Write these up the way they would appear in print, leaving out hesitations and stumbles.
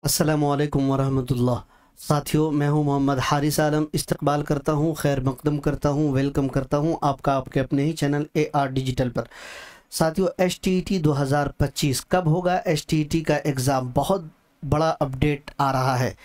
अस्सलामुअलैकुम वरहमतुल्लाह। साथियों, मैं हूं मोहम्मद हारिस आलम। इस्तकबाल करता हूं, खैर मकदम करता हूं, वेलकम करता हूं आपका आपके अपने ही चैनल AR डिजिटल पर। साथियों, STET 2025 कब होगा? STET का एग्ज़ाम बहुत बड़ा अपडेट आ रहा है।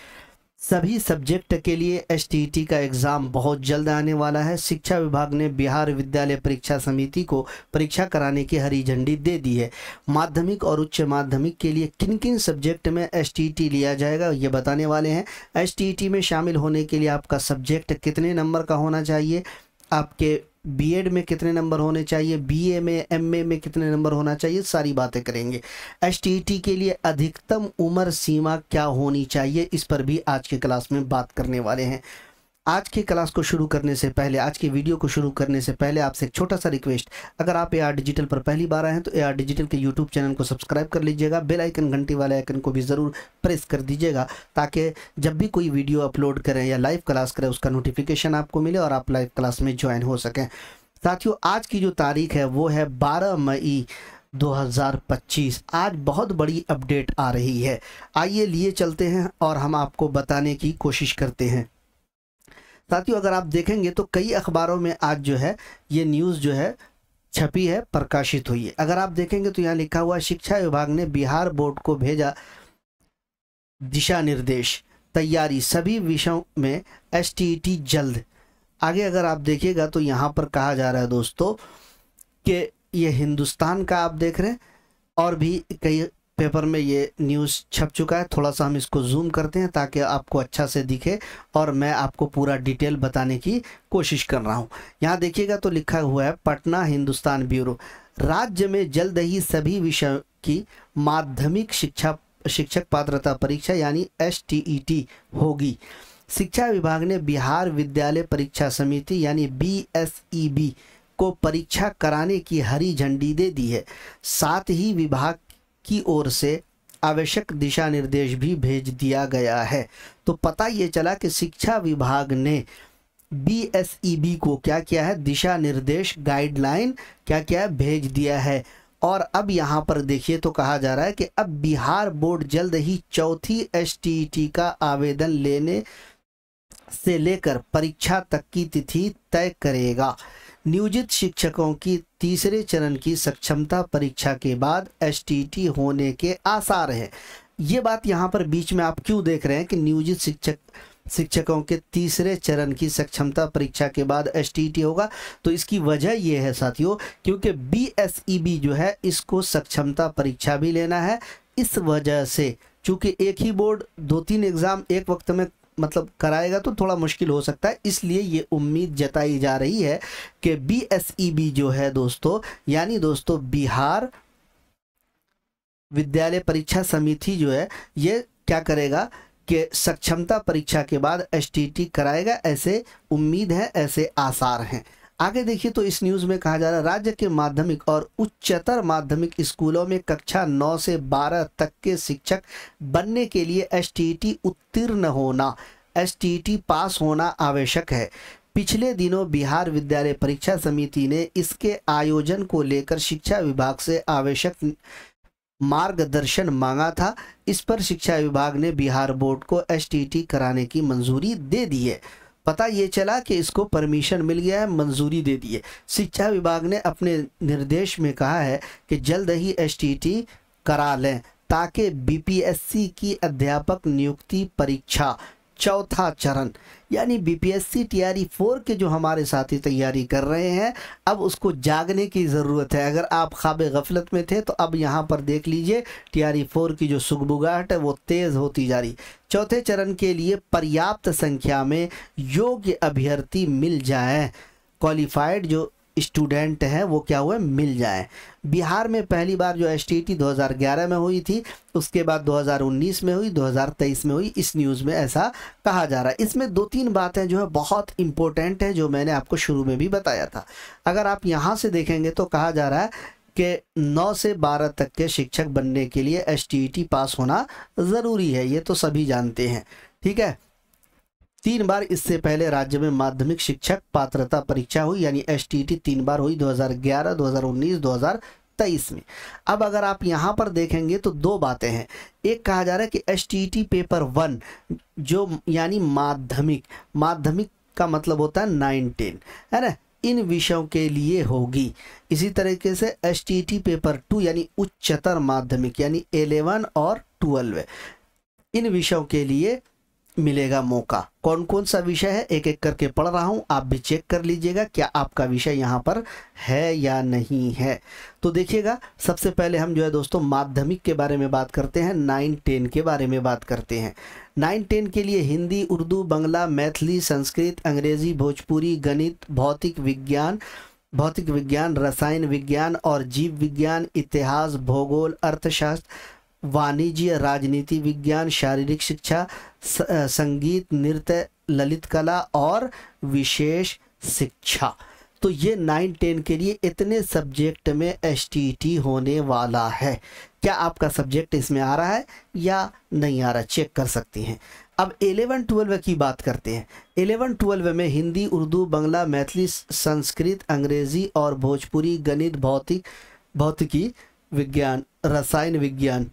सभी सब्जेक्ट के लिए STET का एग्ज़ाम बहुत जल्द आने वाला है। शिक्षा विभाग ने बिहार विद्यालय परीक्षा समिति को परीक्षा कराने की हरी झंडी दे दी है। माध्यमिक और उच्च माध्यमिक के लिए किन किन सब्जेक्ट में STET लिया जाएगा ये बताने वाले हैं। STET में शामिल होने के लिए आपका सब्जेक्ट कितने नंबर का होना चाहिए, आपके बीएड में कितने नंबर होने चाहिए, BA में MA में कितने नंबर होना चाहिए, सारी बातें करेंगे। STET के लिए अधिकतम उम्र सीमा क्या होनी चाहिए, इस पर भी आज की क्लास में बात करने वाले हैं। आज की क्लास को शुरू करने से पहले, आज की वीडियो को शुरू करने से पहले आपसे एक छोटा सा रिक्वेस्ट, अगर आप AR डिजिटल पर पहली बार आए हैं तो AR डिजिटल के यूट्यूब चैनल को सब्सक्राइब कर लीजिएगा। बेल आइकन, घंटी वाले आइकन को भी ज़रूर प्रेस कर दीजिएगा ताकि जब भी कोई वीडियो अपलोड करें या लाइव क्लास करें उसका नोटिफिकेशन आपको मिले और आप लाइव क्लास में ज्वाइन हो सकें। साथियों, आज की जो तारीख है वो है 12 मई 2025। आज बहुत बड़ी अपडेट आ रही है। आइए लिए चलते हैं और हम आपको बताने की कोशिश करते हैं। साथियों, अगर आप देखेंगे तो कई अखबारों में आज जो है ये न्यूज़ जो है छपी है, प्रकाशित हुई है। अगर आप देखेंगे तो यहाँ लिखा हुआ, शिक्षा विभाग ने बिहार बोर्ड को भेजा दिशा निर्देश, तैयारी सभी विषयों में STET जल्द। आगे अगर आप देखिएगा तो यहाँ पर कहा जा रहा है दोस्तों कि ये हिंदुस्तान का आप देख रहे हैं और भी कई पेपर में ये न्यूज़ छप चुका है। थोड़ा सा हम इसको जूम करते हैं ताकि आपको अच्छा से दिखे और मैं आपको पूरा डिटेल बताने की कोशिश कर रहा हूँ। यहाँ देखिएगा तो लिखा हुआ है, पटना हिंदुस्तान ब्यूरो, राज्य में जल्द ही सभी विषयों की माध्यमिक शिक्षक पात्रता परीक्षा यानी STET होगी। शिक्षा विभाग ने बिहार विद्यालय परीक्षा समिति यानी BSEB को परीक्षा कराने की हरी झंडी दे दी है। साथ ही विभाग की ओर से आवश्यक दिशा निर्देश भी भेज दिया गया है। तो पता ये चला कि शिक्षा विभाग ने BSEB को क्या किया है, दिशा निर्देश, गाइडलाइन क्या किया है, भेज दिया है। और अब यहाँ पर देखिए तो कहा जा रहा है कि अब बिहार बोर्ड जल्द ही चौथी STET का आवेदन लेने से लेकर परीक्षा तक की तिथि तय करेगा। नियोजित शिक्षकों की तीसरे चरण की सक्षमता परीक्षा के बाद STET होने के आसार हैं। ये बात यहाँ पर बीच में आप क्यों देख रहे हैं कि नियोजित शिक्षकों के तीसरे चरण की सक्षमता परीक्षा के बाद STET होगा? तो इसकी वजह ये है साथियों, क्योंकि BSEB जो है इसको सक्षमता परीक्षा भी लेना है। इस वजह से चूँकि एक ही बोर्ड 2-3 एग्ज़ाम एक वक्त में मतलब कराएगा तो थोड़ा मुश्किल हो सकता है, इसलिए ये उम्मीद जताई जा रही है कि BSEB जो है दोस्तों, यानी दोस्तों बिहार विद्यालय परीक्षा समिति जो है ये क्या करेगा कि सक्षमता परीक्षा के बाद STET कराएगा, ऐसे उम्मीद है, ऐसे आसार हैं। आगे देखिए तो इस न्यूज़ में कहा जा रहा है, राज्य के माध्यमिक और उच्चतर माध्यमिक स्कूलों में कक्षा 9 से 12 तक के शिक्षक बनने के लिए STET उत्तीर्ण होना, STET पास होना आवश्यक है। पिछले दिनों बिहार विद्यालय परीक्षा समिति ने इसके आयोजन को लेकर शिक्षा विभाग से आवश्यक मार्गदर्शन मांगा था। इस पर शिक्षा विभाग ने बिहार बोर्ड को STET कराने की मंजूरी दे दी है। पता ये चला कि इसको परमिशन मिल गया है, मंजूरी दे दी है। शिक्षा विभाग ने अपने निर्देश में कहा है कि जल्द ही STET करा लें ताकि BPSC की अध्यापक नियुक्ति परीक्षा चौथा चरण यानी BPSC TRE 4 के जो हमारे साथी तैयारी कर रहे हैं, अब उसको जागने की ज़रूरत है। अगर आप ख्वाब गफलत में थे तो अब यहाँ पर देख लीजिए TRE 4 की जो सुगबुगाहट है वो तेज़ होती जा रही। चौथे चरण के लिए पर्याप्त संख्या में योग्य अभ्यर्थी मिल जाएं, क्वालिफाइड जो स्टूडेंट हैं वो क्या हुए, मिल जाएं। बिहार में पहली बार जो STET 2011 में हुई थी, उसके बाद 2019 में हुई, 2023 में हुई। इस न्यूज़ में ऐसा कहा जा रहा है। इसमें 2-3 बातें जो है बहुत इम्पोर्टेंट है जो मैंने आपको शुरू में भी बताया था। अगर आप यहाँ से देखेंगे तो कहा जा रहा है कि 9 से 12 तक के शिक्षक बनने के लिए STET पास होना ज़रूरी है, ये तो सभी जानते हैं, ठीक है। 3 बार इससे पहले राज्य में माध्यमिक शिक्षक पात्रता परीक्षा हुई यानी STET 3 बार हुई, 2011, 2019, 2023 में। अब अगर आप यहाँ पर देखेंगे तो दो बातें हैं। एक कहा जा रहा है कि एसटीईटी पेपर 1 जो यानी माध्यमिक का मतलब होता है 9-10, है ना, इन विषयों के लिए होगी। इसी तरीके से एसटीईटी पेपर 2 यानी उच्चतर माध्यमिक यानी 11 और 12 इन विषयों के लिए मिलेगा मौका। कौन कौन सा विषय है एक एक करके पढ़ रहा हूं, आप भी चेक कर लीजिएगा क्या आपका विषय यहां पर है या नहीं है। तो देखिएगा, सबसे पहले हम जो है दोस्तों माध्यमिक के बारे में बात करते हैं, 9-10 के बारे में बात करते हैं। 9-10 के लिए हिंदी, उर्दू, बांग्ला, मैथिली, संस्कृत, अंग्रेजी, भोजपुरी, गणित, भौतिक विज्ञान, रसायन विज्ञान और जीव विज्ञान, इतिहास, भूगोल, अर्थशास्त्र, वाणिज्य, राजनीति विज्ञान, शारीरिक शिक्षा, संगीत, नृत्य, ललित कला और विशेष शिक्षा। तो ये 9-10 के लिए इतने सब्जेक्ट में एसटीईटी होने वाला है। क्या आपका सब्जेक्ट इसमें आ रहा है या नहीं आ रहा, चेक कर सकती हैं। अब 11-12 की बात करते हैं। 11-12 में हिंदी, उर्दू, बांग्ला, मैथिली, संस्कृत, अंग्रेजी और भोजपुरी, गणित, भौतिकी विज्ञान, रसायन विज्ञान,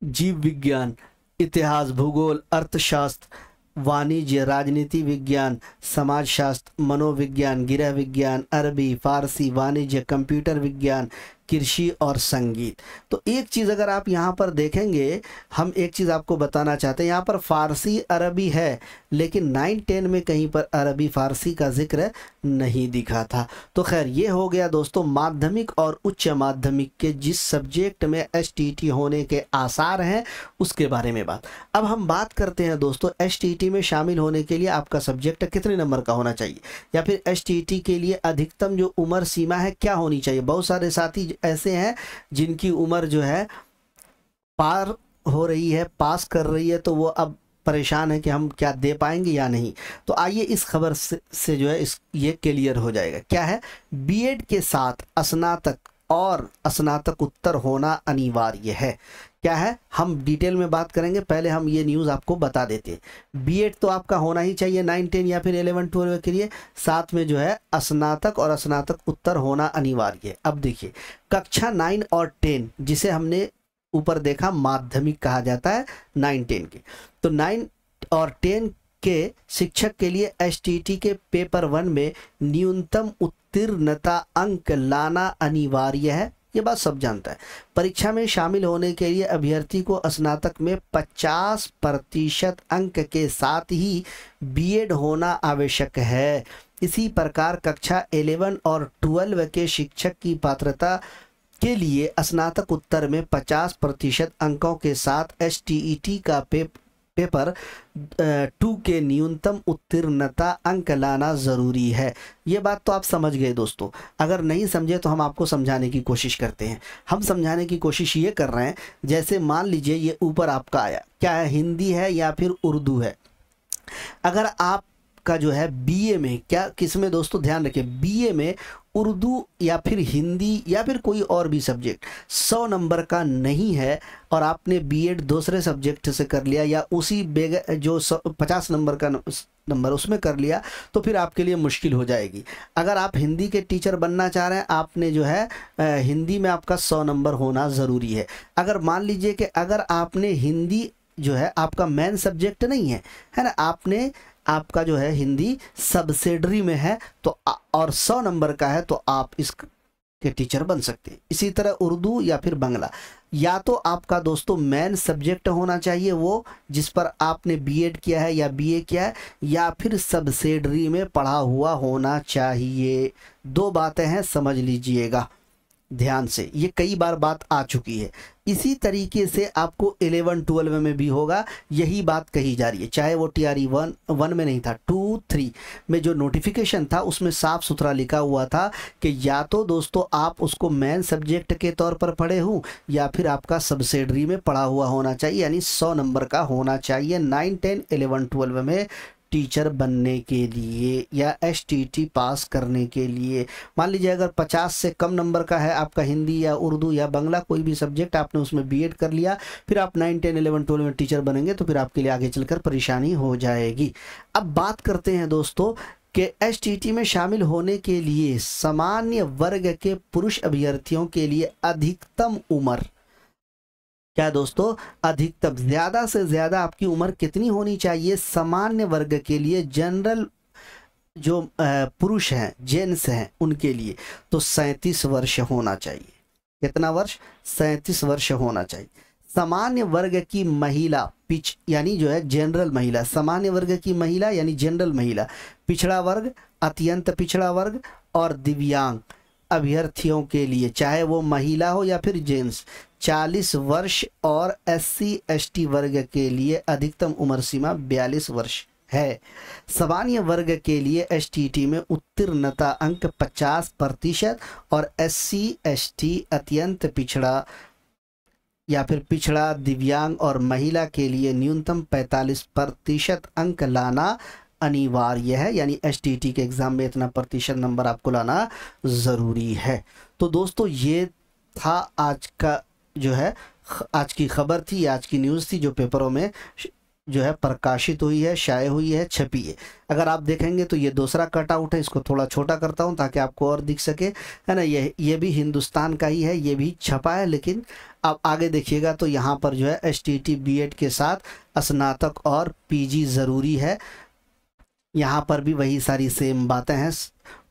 जीव विज्ञान, इतिहास, भूगोल, अर्थशास्त्र, वाणिज्य, राजनीति विज्ञान, समाजशास्त्र, मनोविज्ञान, गृह विज्ञान, अरबी, फारसी, वाणिज्य, कंप्यूटर विज्ञान, कृषि और संगीत। तो एक चीज़ अगर आप यहाँ पर देखेंगे, हम एक चीज़ आपको बताना चाहते हैं, यहाँ पर फारसी अरबी है लेकिन 9-10 में कहीं पर अरबी फारसी का जिक्र नहीं दिखा था। तो खैर ये हो गया दोस्तों माध्यमिक और उच्च माध्यमिक के जिस सब्जेक्ट में एसटीईटी होने के आसार हैं उसके बारे में बात। अब हम बात करते हैं दोस्तों एसटीईटी में शामिल होने के लिए आपका सब्जेक्ट कितने नंबर का होना चाहिए, या फिर एसटीईटी के लिए अधिकतम जो उम्र सीमा है क्या होनी चाहिए। बहुत सारे साथी ऐसे हैं जिनकी उम्र जो है पार हो रही है, पास कर रही है, तो वो अब परेशान है कि हम क्या दे पाएंगे या नहीं। तो आइए इस खबर से जो है ये क्लियर हो जाएगा। क्या है, बीएड के साथ स्नातक और स्नातकोत्तर होना अनिवार्य है। क्या है, हम डिटेल में बात करेंगे, पहले हम ये न्यूज़ आपको बता देते हैं। बीएड तो आपका होना ही चाहिए 9-10 या फिर 11-12 के लिए, साथ में जो है स्नातक और स्नातक उत्तर होना अनिवार्य है। अब देखिए कक्षा 9 और 10 जिसे हमने ऊपर देखा माध्यमिक कहा जाता है 9-10 के, तो 9 और 10 के शिक्षक के लिए एसटीईटी के पेपर 1 में न्यूनतम उत्तीर्णता अंक लाना अनिवार्य है। ये बात सब जानता है। परीक्षा में शामिल होने के लिए अभ्यर्थी को स्नातक में 50% अंक के साथ ही बीएड होना आवश्यक है। इसी प्रकार कक्षा 11 और 12 के शिक्षक की पात्रता के लिए स्नातक उत्तर में 50% अंकों के साथ एसटीईटी का पेपर 2 के न्यूनतम उत्तीर्णता अंक लाना ज़रूरी है। ये बात तो आप समझ गए दोस्तों। अगर नहीं समझे तो हम आपको समझाने की कोशिश करते हैं। हम समझाने की कोशिश ये कर रहे हैं, जैसे मान लीजिए ये ऊपर आपका आया, क्या है, हिंदी है या फिर उर्दू है। अगर आपका जो है बीए में, क्या किसमें दोस्तों, ध्यान रखिए, बीए में उर्दू या फिर हिंदी या फिर कोई और भी सब्जेक्ट 100 नंबर का नहीं है और आपने बीएड दूसरे सब्जेक्ट से कर लिया या उसी जो 50 नंबर का नंबर उसमें कर लिया, तो फिर आपके लिए मुश्किल हो जाएगी। अगर आप हिंदी के टीचर बनना चाह रहे हैं, आपने जो है हिंदी में आपका 100 नंबर होना ज़रूरी है। अगर मान लीजिए कि अगर आपने हिंदी जो है आपका मेन सब्जेक्ट नहीं है, है ना, आपका जो है हिंदी सब्सिडरी में है तो और 100 नंबर का है तो आप इसके टीचर बन सकते हैं। इसी तरह उर्दू या फिर बांग्ला, या तो आपका दोस्तों मेन सब्जेक्ट होना चाहिए वो जिस पर आपने बीएड किया है या बीए किया है, या फिर सब्सिडरी में पढ़ा हुआ होना चाहिए। दो बातें हैं, समझ लीजिएगा ध्यान से, ये कई बार बात आ चुकी है। इसी तरीके से आपको 11-12 में भी होगा, यही बात कही जा रही है। चाहे वो TRE 1 में नहीं था, 2-3 में जो नोटिफिकेशन था उसमें साफ सुथरा लिखा हुआ था कि या तो दोस्तों आप उसको मेन सब्जेक्ट के तौर पर पढ़े हो या फिर आपका सब्सिडरी में पढ़ा हुआ होना चाहिए, यानी 100 नंबर का होना चाहिए 9, 10, 11, 12 में टीचर बनने के लिए या एसटीईटी पास करने के लिए। मान लीजिए अगर 50 से कम नंबर का है आपका हिंदी या उर्दू या बांग्ला कोई भी सब्जेक्ट, आपने उसमें बीएड कर लिया, फिर आप 9, 10, 11, 12 में टीचर बनेंगे तो फिर आपके लिए आगे चलकर परेशानी हो जाएगी। अब बात करते हैं दोस्तों कि एसटीटी में शामिल होने के लिए सामान्य वर्ग के पुरुष अभ्यर्थियों के लिए अधिकतम उम्र, क्या दोस्तों, अधिकतम ज़्यादा से ज़्यादा आपकी उम्र कितनी होनी चाहिए सामान्य वर्ग के लिए, जनरल जो पुरुष हैं, जेंट्स हैं, उनके लिए तो 37 वर्ष होना चाहिए। कितना वर्ष? 37 वर्ष होना चाहिए। सामान्य वर्ग की महिला यानी जो है जनरल महिला, सामान्य वर्ग की महिला यानी जनरल महिला, पिछड़ा वर्ग, अत्यंत पिछड़ा वर्ग और दिव्यांग अभ्यर्थियों के लिए, चाहे वो महिला हो या फिर जेंट्स, 40 वर्ष और SC ST वर्ग के लिए अधिकतम उम्र सीमा 42 वर्ष है। सामान्य वर्ग के लिए STT में उत्तीर्णता अंक 50% और SC ST अत्यंत पिछड़ा या फिर पिछड़ा, दिव्यांग और महिला के लिए न्यूनतम 45% अंक लाना अनिवार्य है। यानी STT के एग्ज़ाम में इतना प्रतिशत नंबर आपको लाना ज़रूरी है। तो दोस्तों ये था आज का जो है, आज की खबर थी, आज की न्यूज़ थी जो पेपरों में जो है प्रकाशित हुई है, शाये हुई है, छपी है। अगर आप देखेंगे तो ये दूसरा कटआउट है, इसको थोड़ा छोटा करता हूँ ताकि आपको और दिख सके, है ना। ये भी हिंदुस्तान का ही है, ये भी छपा है, लेकिन आप आगे देखिएगा तो यहाँ पर जो है STT BEd के साथ स्नातक और PG ज़रूरी है। यहाँ पर भी वही सारी सेम बातें हैं,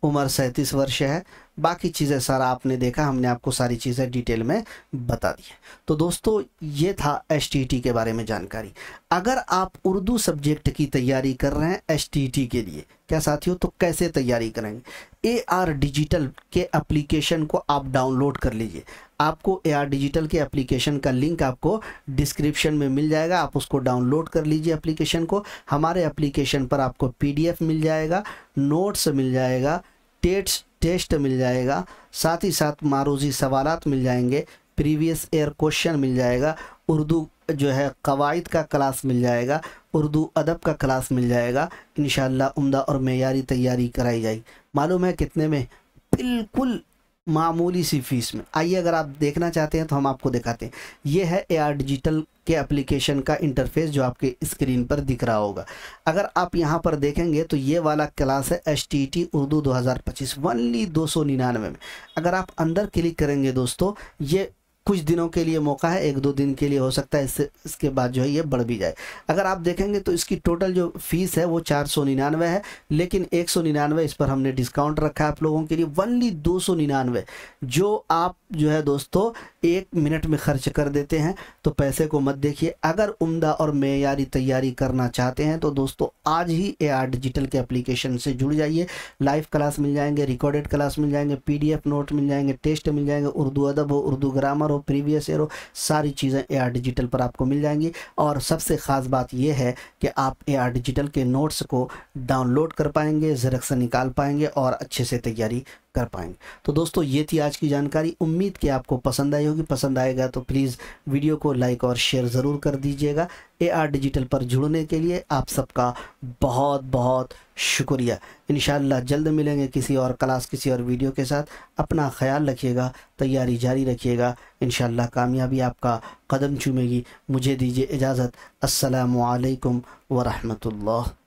उम्र 37 वर्ष है, बाकी चीज़ें सारा आपने देखा, हमने आपको सारी चीज़ें डिटेल में बता दी है। तो दोस्तों ये था STT के बारे में जानकारी। अगर आप उर्दू सब्जेक्ट की तैयारी कर रहे हैं STT के लिए, क्या साथियों, तो कैसे तैयारी करेंगे? AR डिजिटल के एप्लीकेशन को आप डाउनलोड कर लीजिए। आपको AR डिजिटल के एप्लीकेशन का लिंक आपको डिस्क्रिप्शन में मिल जाएगा, आप उसको डाउनलोड कर लीजिए एप्लीकेशन को। हमारे एप्लीकेशन पर आपको PDF मिल जाएगा, नोट्स मिल जाएगा, टेस्ट मिल जाएगा, साथ ही साथ मारूजी सवालात मिल जाएंगे, प्रीवियस ईयर क्वेश्चन मिल जाएगा, उर्दू जो है कवायद का क्लास मिल जाएगा, उर्दू अदब का क्लास मिल जाएगा। इंशाअल्लाह उम्दा और मेयारी तैयारी कराई जाएगी। मालूम है कितने में? बिल्कुल मामूली सी फीस में। आइए अगर आप देखना चाहते हैं तो हम आपको दिखाते हैं। ये है AR डिजिटल के एप्लीकेशन का इंटरफेस जो आपके स्क्रीन पर दिख रहा होगा। अगर आप यहाँ पर देखेंगे तो ये वाला क्लास है STT उर्दू 2025 ओनली 299 में। अगर आप अंदर क्लिक करेंगे दोस्तों, ये कुछ दिनों के लिए मौका है, 1-2 दिन के लिए हो सकता है, इसके बाद जो है ये बढ़ भी जाए। अगर आप देखेंगे तो इसकी टोटल जो फीस है वो 499 है, लेकिन 199 इस पर हमने डिस्काउंट रखा है आप लोगों के लिए, ओनली 299, जो आप जो है दोस्तों 1 मिनट में खर्च कर देते हैं। तो पैसे को मत देखिए। अगर उम्दा और मेयारी तैयारी करना चाहते हैं तो दोस्तों आज ही AR डिजिटल के एप्लीकेशन से जुड़ जाइए। लाइव क्लास मिल जाएंगे, रिकॉर्डेड क्लास मिल जाएंगे, PDF नोट मिल जाएंगे, टेस्ट मिल जाएंगे, उर्दू अदब हो, उर्दू ग्रामर हो, प्रीवियस ईयर हो, सारी चीज़ें AR डिजिटल पर आपको मिल जाएंगी। और सबसे ख़ास बात यह है कि आप AR डिजिटल के नोट्स को डाउनलोड कर पाएंगे, ज़ेरॉक्स निकाल पाएंगे और अच्छे से तैयारी कर पाएंगे। तो दोस्तों ये थी आज की जानकारी। उम्मीद कि आपको पसंद आई होगी। पसंद आएगा तो प्लीज़ वीडियो को लाइक और शेयर ज़रूर कर दीजिएगा। AR डिजिटल पर जुड़ने के लिए आप सबका बहुत बहुत शुक्रिया। इंशाअल्लाह जल्द मिलेंगे किसी और क्लास, किसी और वीडियो के साथ। अपना ख्याल रखिएगा, तैयारी जारी रखिएगा। इंशाअल्लाह कामयाबी आपका कदम चूमेगी। मुझे दीजिए इजाज़त। अस्सलामु अलैकुम व रहमतुल्लाह।